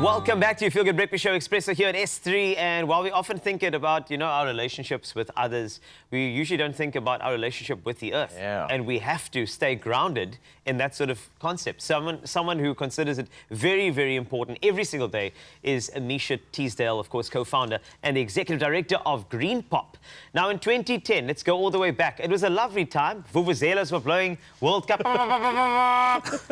Welcome back to your Feel Good Breakfast Show, Expresso here at S3. And while we often think about, our relationships with others, we usually don't think about our relationship with the earth. Yeah. And we have to stay grounded in that sort of concept. Someone who considers it very, very important every single day is Misha Teasdale, of course, co-founder and the executive director of Green Pop. Now, in 2010, let's go all the way back. It was a lovely time. Vuvuzelas were blowing, World Cup.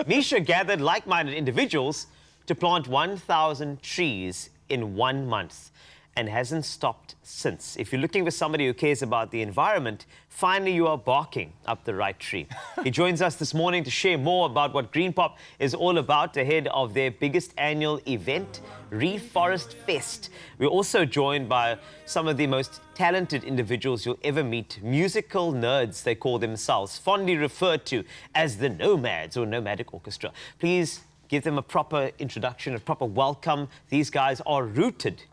Misha gathered like-minded individuals to plant 1,000 trees in 1 month and hasn't stopped since. If you're looking for somebody who cares about the environment, finally you are barking up the right tree. He joins us this morning to share more about what Green Pop is all about ahead of their biggest annual event, Reforest Fest. We're also joined by some of the most talented individuals you'll ever meet, musical nerds, they call themselves, fondly referred to as the Nomads or Nomadic Orchestra. Please give them a proper introduction, a proper welcome. These guys are rooted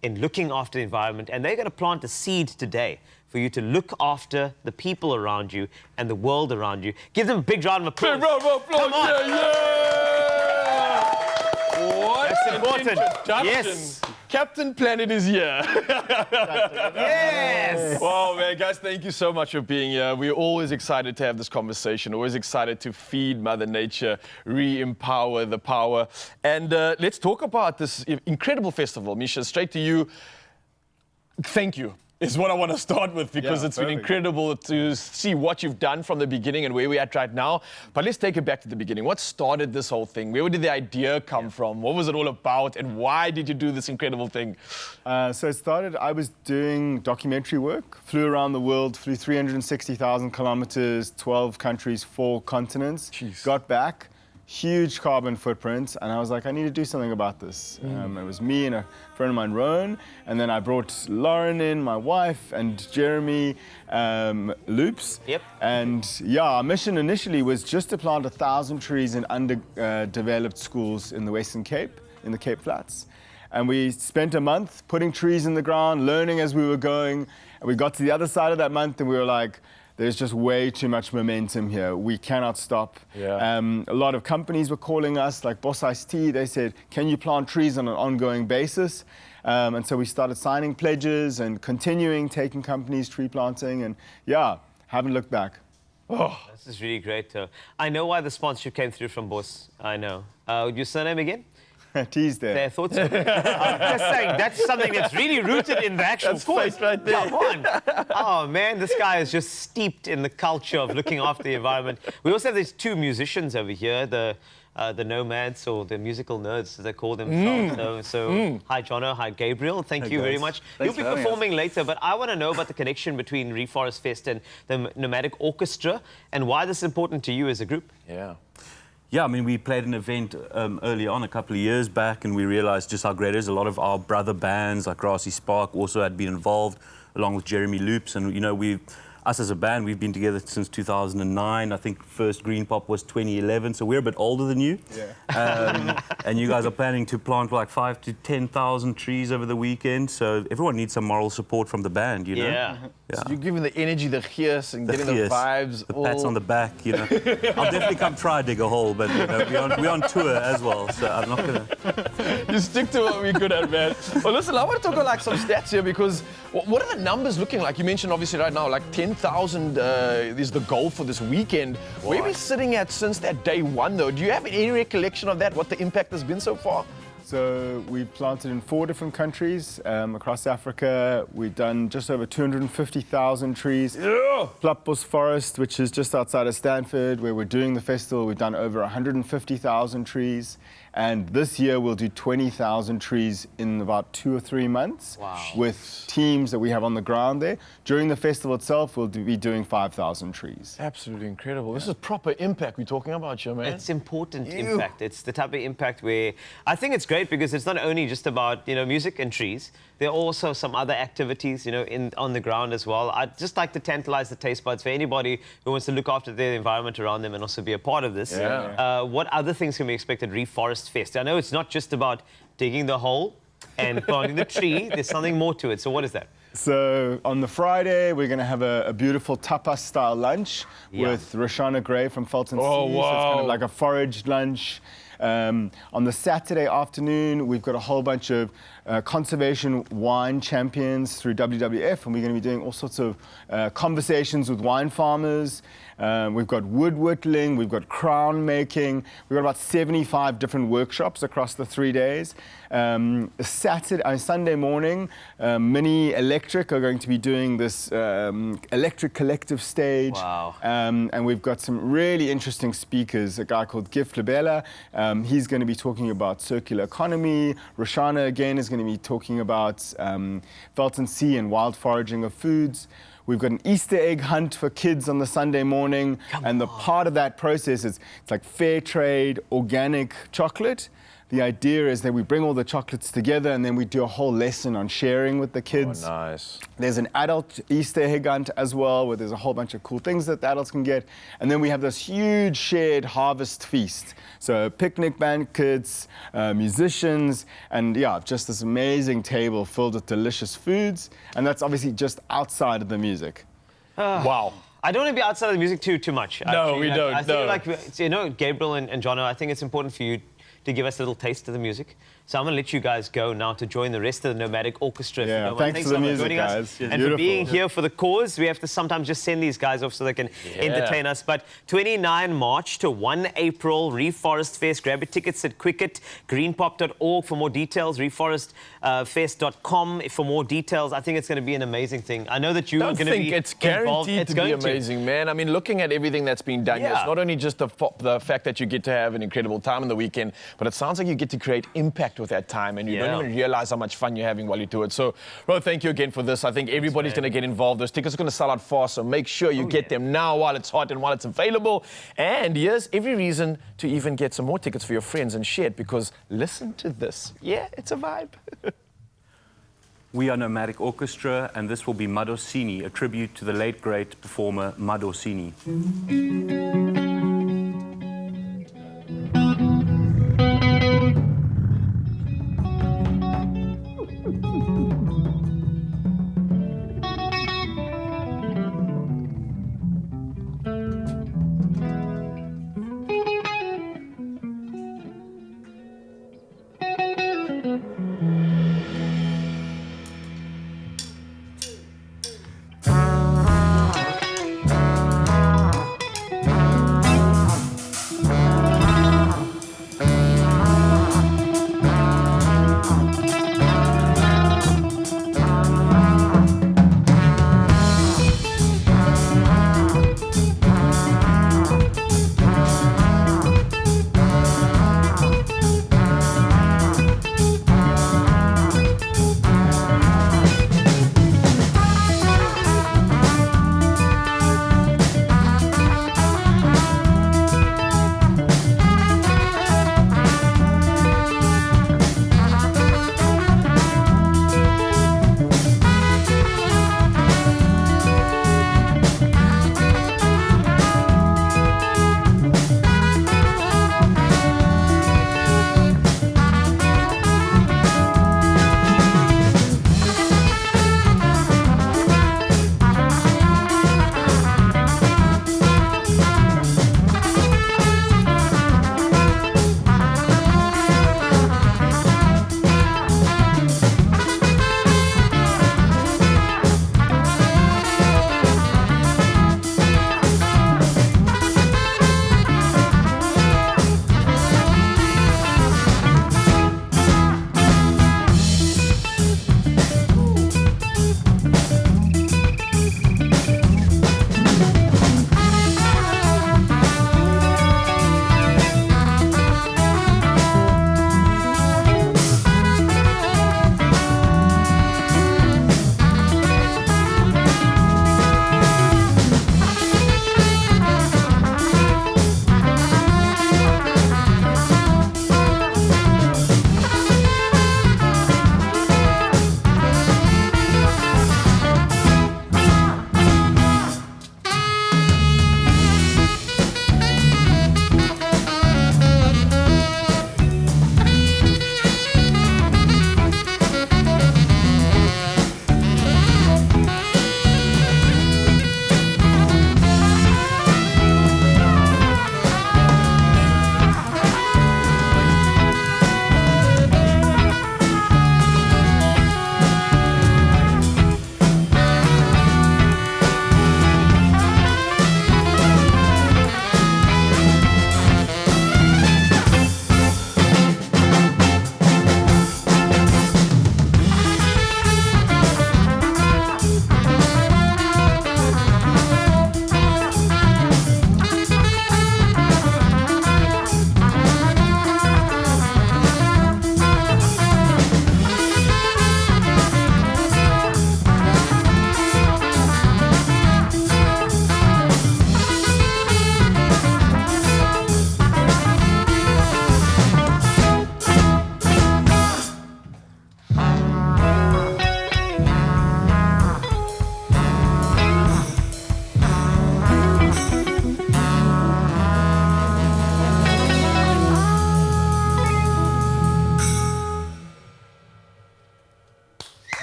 in looking after the environment, and they're going to plant a seed today for you to look after the people around you and the world around you. Give them a big round of applause. Big round of applause. Come on. Yeah. What That's important. Introduction. Yes. Captain Planet is here. Yes. Wow, man, guys, thank you so much for being here. We're always excited to have this conversation, always excited to feed Mother Nature, re-empower the power. And let's talk about this incredible festival. Misha, straight to you. Thank you is what I want to start with, because it's been incredible to see what you've done from the beginning and where we're at right now. But let's take it back to the beginning. What started this whole thing? Where did the idea come from? What was it all about? And why did you do this incredible thing? So it started, I was doing documentary work, flew around the world, flew 360,000 kilometers, 12 countries, 4 continents, got back. Huge carbon footprint, and I was like, I need to do something about this. It was me and a friend of mine, Rowan, and then I brought Lauren in, my wife, and Jeremy Loops. Yep. And yeah, our mission initially was just to plant 1,000 trees in underdeveloped schools in the Western Cape, in the Cape Flats. And we spent a month putting trees in the ground, learning as we were going. And we got to the other side of that month, and we were like, there's just way too much momentum here. We cannot stop. Yeah. A lot of companies were calling us, like Boss Iced Tea. They said, can you plant trees on an ongoing basis? And so we started signing pledges and continuing taking companies tree planting. And yeah, haven't looked back. Oh, This is really great. I know why the sponsorship came through from Boss. I know. Your surname again? Teasdale. I thought so. I'm just saying, that's something that's really rooted in the actual face right there. Come on. Oh, man, this guy is just steeped in the culture of looking after the environment. We also have these 2 musicians over here, the Nomads, or the musical nerds, as they call themselves. Hi, Jono. Hi, Gabriel. Thank you very much. You'll be performing later, but I want to know about the connection between Reforest Fest and the Nomadic Orchestra and why this is important to you as a group. yeah. Yeah, I mean, we played an event early on, a couple of years back, and we realized just how great it is. A lot of our brother bands, like Grassy Spark, also had been involved, along with Jeremy Loops. And, us as a band, we've been together since 2009. I think first Green Pop was 2011, so we're a bit older than you. Yeah. And you guys are planning to plant like 5,000 to 10,000 trees over the weekend. So everyone needs some moral support from the band, you know? Yeah. So you're giving the energy, the gears, and getting the Yes, vibes. the pats on the back, I'll definitely come try dig a hole, but we're on tour as well, so I'm not gonna. You stick to what we're good at, man. Well, listen, I want to talk about some stats here, because what are the numbers looking like? You mentioned obviously right now, like 10,000 is the goal for this weekend. Where are we sitting at since that day one, though? Do you have any recollection of that, what the impact has been so far? So we've planted in 4 different countries across Africa. We've done just over 250,000 trees. Yeah. Plapbos Forest, which is just outside of Stanford, where we're doing the festival, we've done over 150,000 trees. And this year we'll do 20,000 trees in about 2 or 3 months. Wow. With teams that we have on the ground there. During the festival itself, we'll be doing 5,000 trees. Absolutely incredible. This is proper impact we're talking about here, man. It's important impact. It's the type of impact where I think it's great because it's not only just about music and trees. There are also some other activities on the ground as well. I'd just like to tantalize the taste buds for anybody who wants to look after their environment around them and also be a part of this. Yeah. What other things can we expect at Reforest Fest? I know it's not just about digging the hole and planting the tree. There's something more to it. So what is that? So on the Friday, we're going to have a beautiful tapas-style lunch with Roshana Gray from Fulton Oh, Sea. So it's kind wow. of like a foraged lunch. On the Saturday afternoon, we've got a whole bunch of conservation wine champions through WWF, and we're going to be doing all sorts of conversations with wine farmers. We've got wood whittling, we've got crown making, we've got about 75 different workshops across the 3 days. Sunday morning, Mini Electric are going to be doing this electric collective stage. Wow. And we've got some really interesting speakers, a guy called Gif Labella. He's going to be talking about circular economy. Roshana, again, is going to be talking about Felton Sea and wild foraging of foods. We've got an Easter egg hunt for kids on the Sunday morning. The part of that process is it's like fair trade, organic chocolate. The idea is that we bring all the chocolates together and then we do a whole lesson on sharing with the kids. Oh, nice. There's an adult Easter egg hunt as well, where there's a whole bunch of cool things that the adults can get. And then we have this huge shared harvest feast. So picnic banquets, musicians, and yeah, just this amazing table filled with delicious foods. And that's obviously just outside of the music. Wow. I don't want to be outside of the music too much. No, we don't, I feel no. like, Gabriel and Jono, I think it's important for you to give us a little taste of the music. So I'm going to let you guys go now to join the rest of the Nomadic Orchestra. Yeah, thanks for the music, guys. And Beautiful. for being here for the cause. We have to sometimes just send these guys off so they can entertain us. But 29 March to 1 April, Reforest Fest. Grab your tickets at Quicket, greenpop.org for more details, reforestfest.com for more details. I think it's going to be an amazing thing. I know that you are going to be it's involved. guaranteed to be amazing, man. I mean, looking at everything that's been done, Yeah. it's not only just the fact that you get to have an incredible time on the weekend, but it sounds like you get to create impact with that time, and you don't even realize how much fun you're having while you do it. So, bro, thank you again for this. I think everybody's going to get involved. Those tickets are going to sell out fast, so make sure you get them now while it's hot and while it's available. And here's every reason to even get some more tickets for your friends and share it, because listen to this. Yeah, it's a vibe. We are Nomadic Orchestra, and this will be Madosini, a tribute to the late great performer Madosini.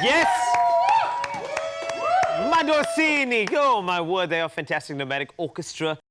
Yes! Madosini! Oh, my word, they are fantastic. Nomadic Orchestra.